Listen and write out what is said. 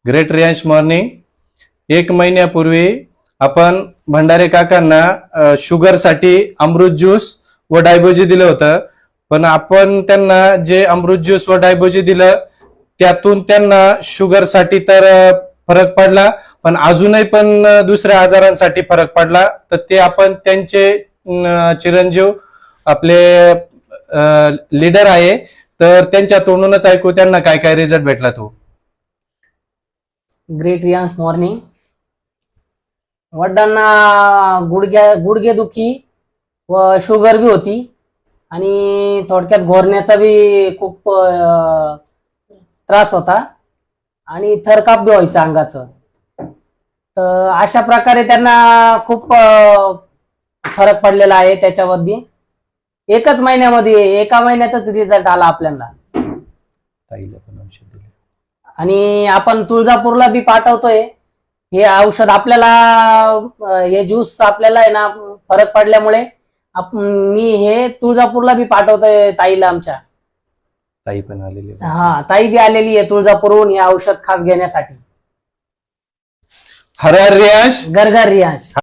Great Riyansh morning. 1 महिन्यापूर्वी आपण भंडारे काकांना शुगरसाठी अमृत ज्यूस व डायबोजी दिलं होतं. पण आपण त्यांना जे अमृत ज्यूस व डायबोजी दिलं त्यातून त्यांना शुगरसाठी तर फरक पडला, पण अजूनही पण दुसऱ्या आजारांसाठी फरक पडला. तर ते आपण त्यांचे चिरंजीव आपले लीडर आहे, तर त्यांच्या तोंडूनच ऐकू त्यांना काय काय रिझल्ट भेटला तो. Great Riyansh morning. वडिलांना गुडघेदुखी व शुगर बी होती आणि थोडक्यात घोरण्याचा बी खूप त्रास होता आणि थरकाप बी व्हायचा अंगाचं. तर अशा प्रकारे त्यांना खूप फरक पडलेला आहे त्याच्यामध्ये. एका महिन्यातच रिझल्ट आला आपल्याला. आणि आपण तुळजापूरला बी पाठवतोय हे औषध. आपल्याला हे ज्यूस आपल्याला आहे ना फरक पडल्यामुळे मी हे तुळजापूरला बी पाठवतोय ताईला. आमच्या ताई पण आलेली. ताई बी आलेली आहे तुळजापूरहून हे औषध खास घेण्यासाठी. हर हर रियांश, घर घर रियांश.